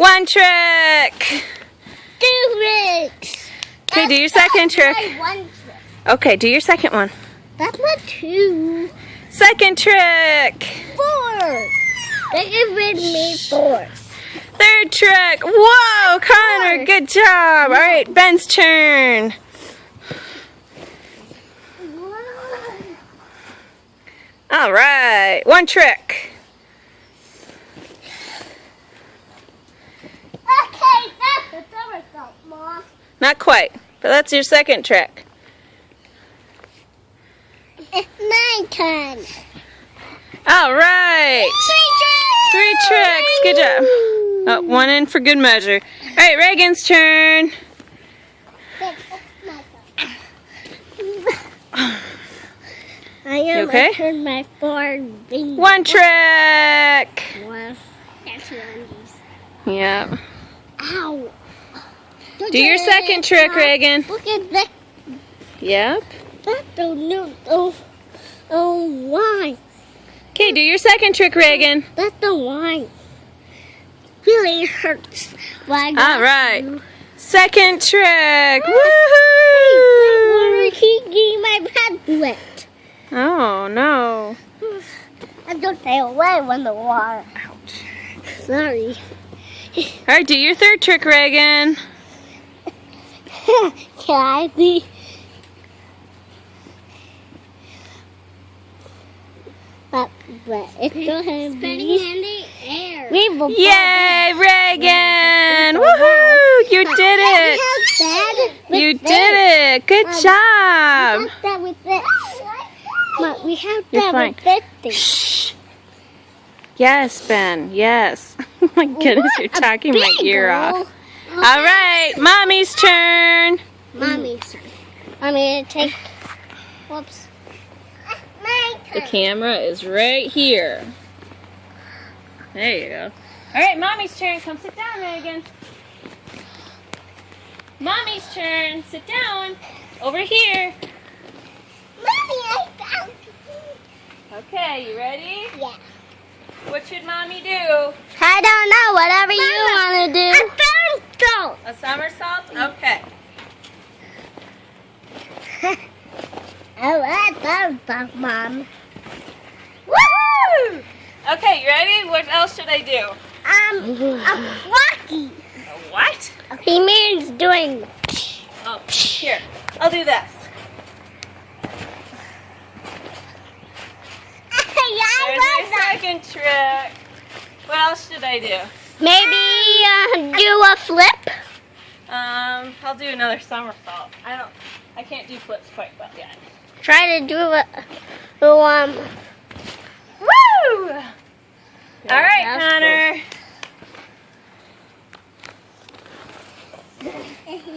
One trick. Two tricks. Okay, do your second trick. One trick. Okay, do your second one. That's not two. Second trick. Four. They give me four. Third trick. Whoa, Connor, good job. All right, Ben's turn. All right, one trick. Okay, that's the somersault, Mom. Not quite, but that's your second trick. It's my turn. All right. Three tricks. Good job. Oh, one in for good measure. All right, Reagan's turn. I am okay? turn my four fingers. One trick. One. That's one. Yep. Ow. Do your second trick, Reagan. Look at that. Yep. That's the new. Oh, why? Okay, do your second trick, Reagan. That's the wine. Really hurts. All right. Second trick. Water Woohoo! keep getting my pad wet. Oh, no. I don't stay away when the water. Ouch. Sorry. All right, do your third trick, Reagan. Can I see? But it's going to be in the air. Yay, Reagan! Woohoo! You did it! You did it! Good job! That with this. But we have You're that fine. with this thing. Shh. Yes, Ben. Yes. Oh my goodness, you're talking my ear off. All right, Mommy's turn. Mommy's turn. I'm going to take. Whoops. My The turn. camera is right here. There you go. All right, Mommy's turn. Come sit down, Reagan. Mommy's turn. Sit down. Over here. Mommy, I found it. Okay, you ready? Yeah. What should Mommy do? I don't know. Whatever you want to do. I A somersault? Okay. I like that, Mom. Woo! Okay, you ready? What else should I do? A Rocky. A what? He means doing. Oh, here. I'll do this. There's my second trick. What else should I do? Maybe do a flip. I'll do another somersault. I can't do flips quite well yet. Try to do Woo! All right, Connor. Cool.